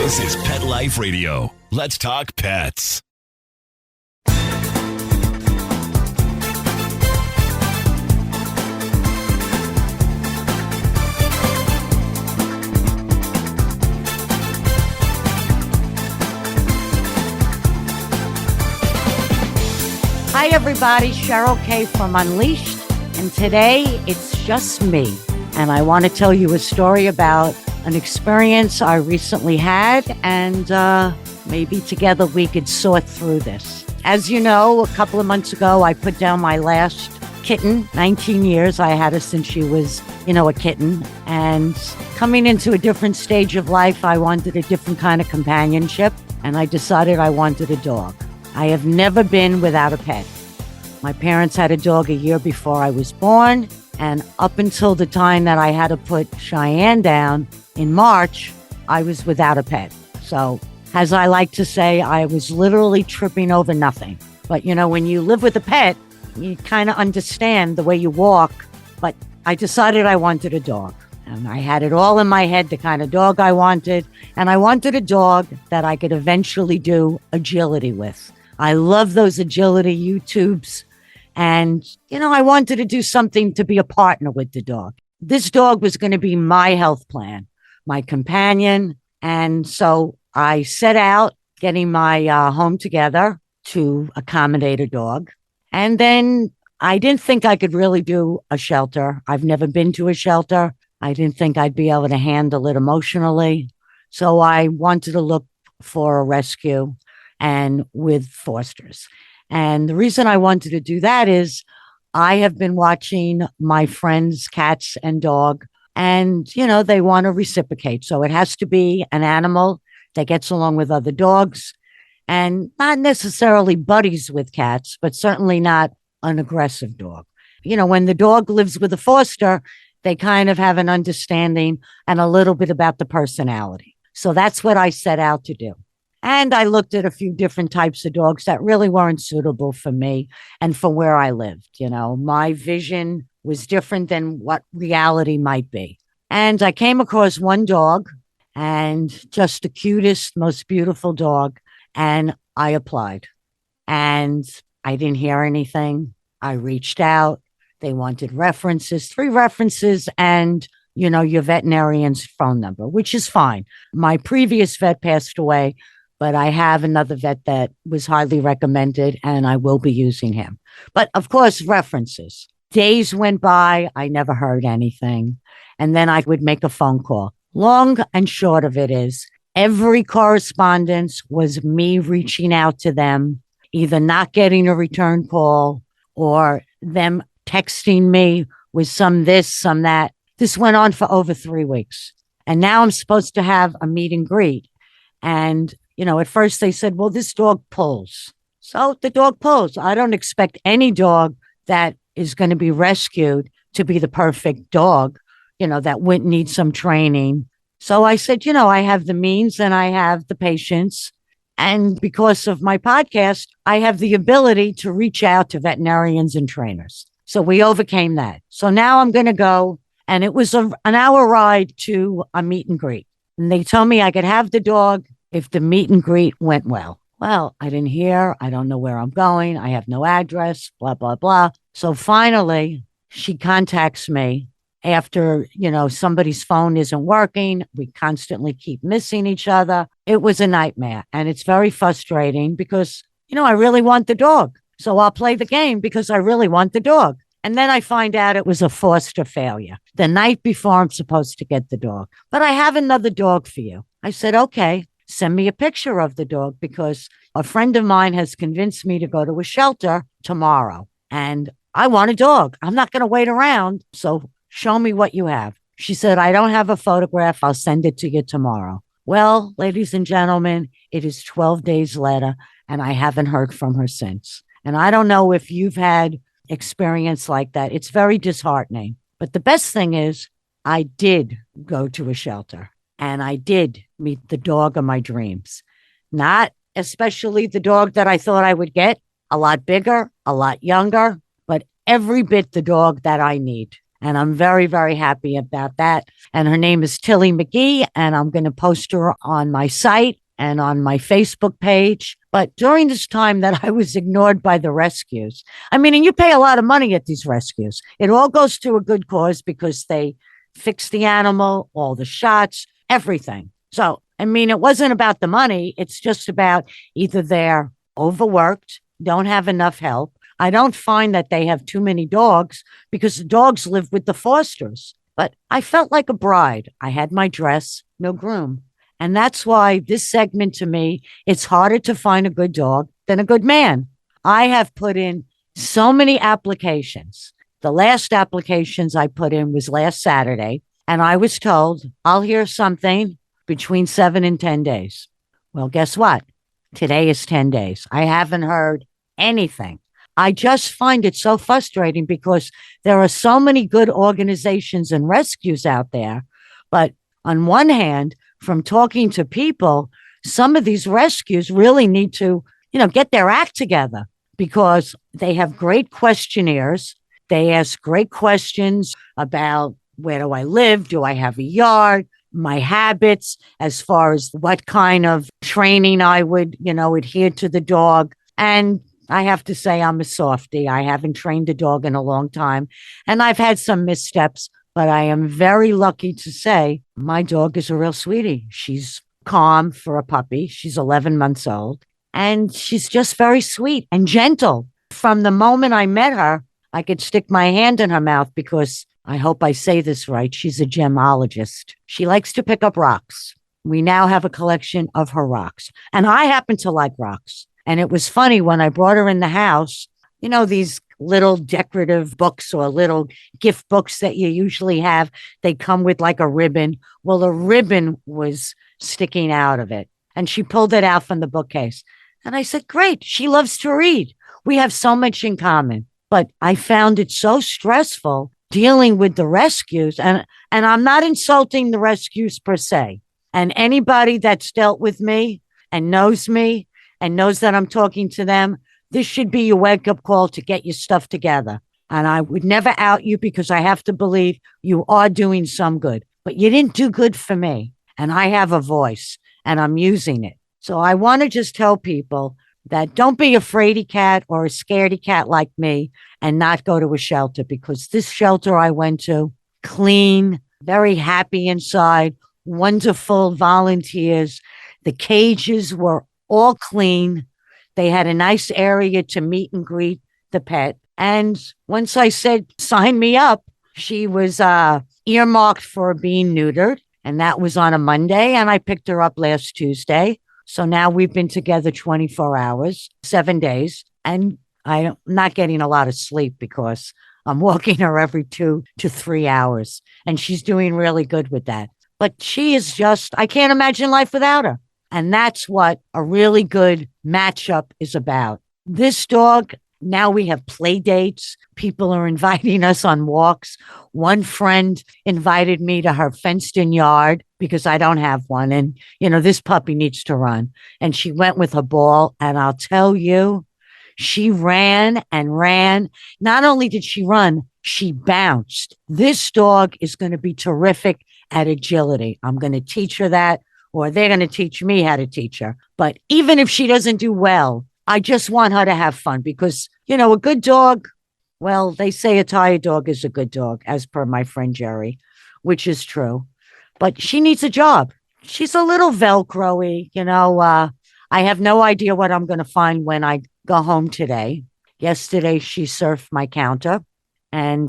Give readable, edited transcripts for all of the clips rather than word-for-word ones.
This is Pet Life Radio. Let's talk pets. Hi everybody, Cheryl Kay from Unleashed, and today it's just me. And I want to tell you a story about an experience I recently had, and maybe together we could sort through this. As you know, a couple of months ago, I put down my last kitten, 19 years. I had her since she was, a kitten. And coming into a different stage of life, I wanted a different kind of companionship, and I decided I wanted a dog. I have never been without a pet. My parents had a dog a year before I was born, and up until the time that I had to put Cheyenne down in March, I was without a pet. So, as I like to say, I was literally tripping over nothing. But, when you live with a pet, you kind of understand the way you walk. But I decided I wanted a dog. And I had it all in my head, the kind of dog I wanted. And I wanted a dog that I could eventually do agility with. I love those agility YouTubes. And, I wanted to do something to be a partner with the dog. This dog was going to be my health plan, my companion. And so I set out getting my home together to accommodate a dog. And then I didn't think I could really do a shelter. I've never been to a shelter. I didn't think I'd be able to handle it emotionally. So I wanted to look for a rescue and with fosters. And the reason I wanted to do that is I have been watching my friends' cats and dog, and, they want to reciprocate. So it has to be an animal that gets along with other dogs and not necessarily buddies with cats, but certainly not an aggressive dog. When the dog lives with a foster, they kind of have an understanding and a little bit about the personality. So that's what I set out to do. And I looked at a few different types of dogs that really weren't suitable for me and for where I lived. My vision was different than what reality might be. And I came across one dog, and just the cutest, most beautiful dog. And I applied, and I didn't hear anything. I reached out. They wanted references, 3 references, and your veterinarian's phone number, which is fine. My previous vet passed away, but I have another vet that was highly recommended, and I will be using him. But of course, references. Days went by. I never heard anything. And then I would make a phone call. Long and short of it is every correspondence was me reaching out to them, either not getting a return call or them texting me with some this, some that. This went on for over 3 weeks. And now I'm supposed to have a meet and greet. And at first they said, well, this dog pulls. So the dog pulls. I don't expect any dog that is going to be rescued to be the perfect dog, that wouldn't need some training. So I said, I have the means and I have the patience. And because of my podcast, I have the ability to reach out to veterinarians and trainers. So we overcame that. So now I'm going to go. And it was an hour ride to a meet and greet. And they told me I could have the dog if the meet and greet went well. Well, I didn't hear. I don't know where I'm going. I have no address, blah, blah, blah. So finally, she contacts me after, somebody's phone isn't working. We constantly keep missing each other. It was a nightmare. And it's very frustrating because, I really want the dog. So I'll play the game because I really want the dog. And then I find out it was a foster failure the night before I'm supposed to get the dog. But I have another dog for you. I said, okay, send me a picture of the dog because a friend of mine has convinced me to go to a shelter tomorrow. And I want a dog. I'm not going to wait around. So show me what you have. She said, I don't have a photograph. I'll send it to you tomorrow. Well, ladies and gentlemen, it is 12 days later, and I haven't heard from her since. And I don't know if you've had experience like that. It's very disheartening. But the best thing is I did go to a shelter and I did meet the dog of my dreams. Not especially the dog that I thought I would get, a lot bigger, a lot younger, but every bit the dog that I need. And I'm very, very happy about that. And her name is Tilly McGee, and I'm going to post her on my site and on my Facebook page. But during this time that I was ignored by the rescues, I mean, and you pay a lot of money at these rescues. It all goes to a good cause because they fix the animal, all the shots, everything. So, I mean, it wasn't about the money. It's just about either they're overworked, don't have enough help. I don't find that they have too many dogs because the dogs live with the fosters. But I felt like a bride. I had my dress, no groom. And that's why this segment to me, it's harder to find a good dog than a good man. I have put in so many applications. The last applications I put in was last Saturday, and I was told I'll hear something between 7 and 10 days. Well, guess what? Today is 10 days. I haven't heard anything. I just find it so frustrating because there are so many good organizations and rescues out there. But on one hand, from talking to people, some of these rescues really need to, get their act together because they have great questionnaires. They ask great questions about where do I live? Do I have a yard? My habits as far as what kind of training I would, adhere to the dog. And I have to say I'm a softie. I haven't trained a dog in a long time, and I've had some missteps, but I am very lucky to say my dog is a real sweetie. She's calm for a puppy. She's 11 months old, and she's just very sweet and gentle. From the moment I met her, I could stick my hand in her mouth because I hope I say this right. She's a gemologist. She likes to pick up rocks. We now have a collection of her rocks, and I happen to like rocks. And it was funny when I brought her in the house, these little decorative books or little gift books that you usually have, they come with like a ribbon. Well, a ribbon was sticking out of it. And she pulled it out from the bookcase. And I said, great, she loves to read. We have so much in common. But I found it so stressful dealing with the rescues. And I'm not insulting the rescues per se. And anybody that's dealt with me and knows that I'm talking to them, this should be your wake-up call to get your stuff together. And I would never out you because I have to believe you are doing some good. But you didn't do good for me. And I have a voice, and I'm using it. So I want to just tell people that don't be a fraidy cat or a scaredy cat like me and not go to a shelter, because this shelter I went to, clean, very happy inside, wonderful volunteers. The cages were all clean. They had a nice area to meet and greet the pet. And once I said, sign me up, she was earmarked for being neutered. And that was on a Monday. And I picked her up last Tuesday. So now we've been together 24 hours, 7 days. And I'm not getting a lot of sleep because I'm walking her every 2 to 3 hours. And she's doing really good with that. But she is just, I can't imagine life without her. And that's what a really good matchup is about. This dog, now we have play dates. People are inviting us on walks. One friend invited me to her fenced-in yard because I don't have one. And, this puppy needs to run. And she went with her ball. And I'll tell you, she ran and ran. Not only did she run, she bounced. This dog is going to be terrific at agility. I'm going to teach her that. Or they're going to teach me how to teach her. But even if she doesn't do well, I just want her to have fun because, a good dog, well, they say a tired dog is a good dog, as per my friend Jerry, which is true. But she needs a job. She's a little Velcro-y, I have no idea what I'm going to find when I go home today. Yesterday, she surfed my counter and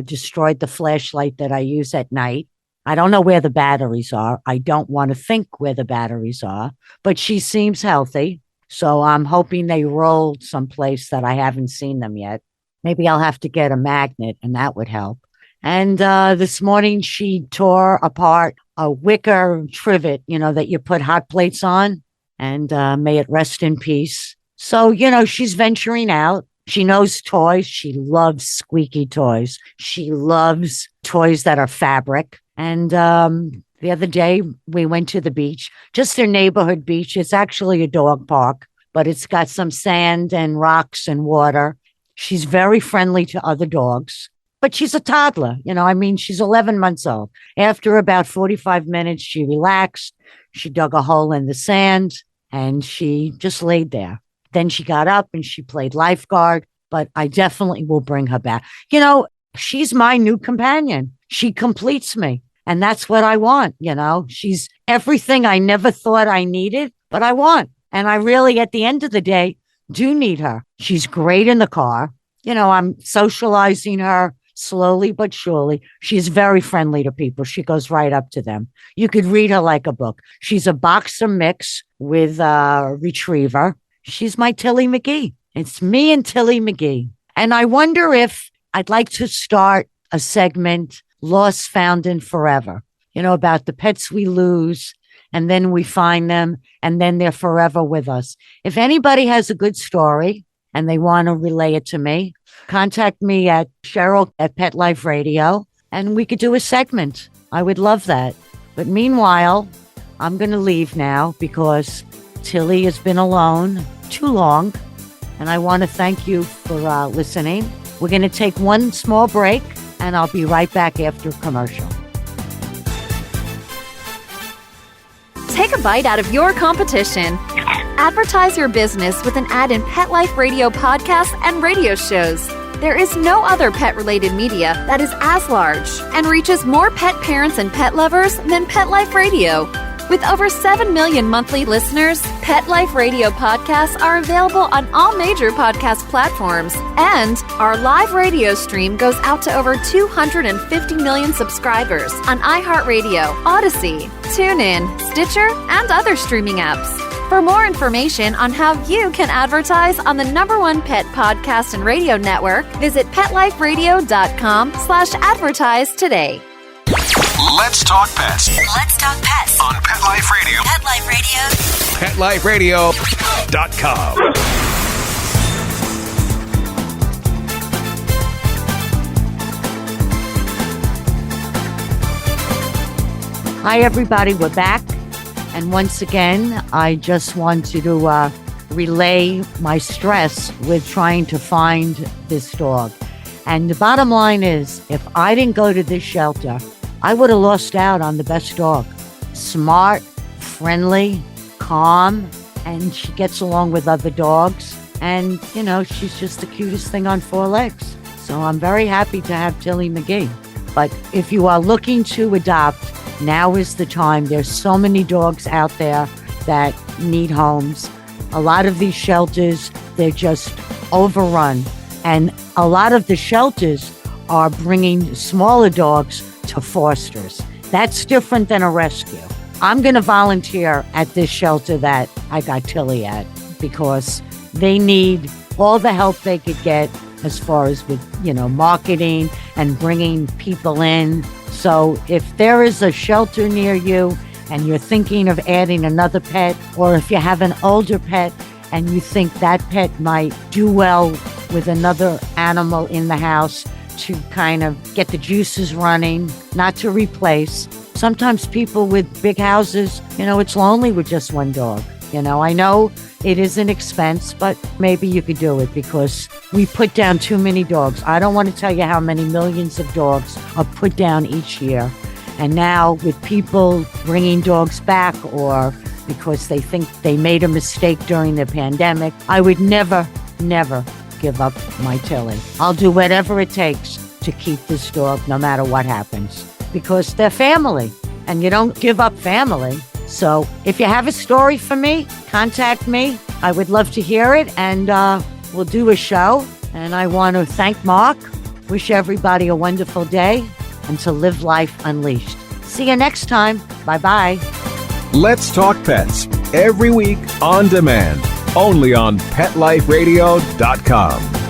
destroyed the flashlight that I use at night. I don't know where the batteries are. I don't want to think where the batteries are, but she seems healthy. So I'm hoping they rolled someplace that I haven't seen them yet. Maybe I'll have to get a magnet and that would help. And this morning she tore apart a wicker trivet, that you put hot plates on, and may it rest in peace. So, she's venturing out. She knows toys. She loves squeaky toys. She loves toys that are fabric. And the other day we went to the beach, just a neighborhood beach. It's actually a dog park, but it's got some sand and rocks and water. She's very friendly to other dogs. but she's a toddler. I mean, she's 11 months old. After about 45 minutes, she relaxed. She dug a hole in the sand and she just laid there. Then she got up and she played lifeguard, but I definitely will bring her back. She's my new companion. She completes me. And that's what I want. She's everything I never thought I needed, but I want. And I really, at the end of the day, do need her. She's great in the car. I'm socializing her slowly but surely. She's very friendly to people. She goes right up to them. You could read her like a book. She's a boxer mix with a retriever. She's my Tilly McGee. It's me and Tilly McGee. And I wonder if I'd like to start a segment, Lost, Found, and Forever, about the pets we lose and then we find them and then they're forever with us. If anybody has a good story and they want to relay it to me, contact me at Cheryl at Pet Life Radio and we could do a segment. I would love that. But meanwhile, I'm going to leave now because Tilly has been alone too long. And I want to thank you for listening. We're going to take one small break and I'll be right back after commercial. Take a bite out of your competition. Advertise your business with an ad in Pet Life Radio podcasts and radio shows. There is no other pet-related media that is as large and reaches more pet parents and pet lovers than Pet Life Radio. With over 7 million monthly listeners, Pet Life Radio podcasts are available on all major podcast platforms, and our live radio stream goes out to over 250 million subscribers on iHeartRadio, Odyssey, TuneIn, Stitcher, and other streaming apps. For more information on how you can advertise on the #1 pet podcast and radio network, visit PetLifeRadio.com/advertise today. Let's talk pets. Let's talk pets On Pet Life Radio. Pet Life Radio. PetLifeRadio.com. Hi, everybody. We're back. And once again, I just wanted to relay my stress with trying to find this dog. And the bottom line is, if I didn't go to this shelter, I would have lost out on the best dog. Smart, friendly, calm, and she gets along with other dogs. And, she's just the cutest thing on 4 legs. So I'm very happy to have Tilly McGee. But if you are looking to adopt, now is the time. There's so many dogs out there that need homes. A lot of these shelters, they're just overrun. And a lot of the shelters are bringing smaller dogs to fosters. That's different than a rescue. I'm going to volunteer at this shelter that I got Tilly at because they need all the help they could get as far as with, marketing and bringing people in. So if there is a shelter near you and you're thinking of adding another pet, or if you have an older pet and you think that pet might do well with another animal in the house, to kind of get the juices running, not to replace. Sometimes people with big houses, it's lonely with just one dog. I know it is an expense, but maybe you could do it because we put down too many dogs. I don't want to tell you how many millions of dogs are put down each year. And now with people bringing dogs back or because they think they made a mistake during the pandemic, I would never give up my Tilly. I'll do whatever it takes to keep this dog no matter what happens because they're family and you don't give up family. So if you have a story for me, contact me. I would love to hear it and we'll do a show. And I want to thank Mark. Wish everybody a wonderful day and to live life unleashed. See you next time. Bye-bye. Let's Talk Pets every week on demand. Only on PetLifeRadio.com.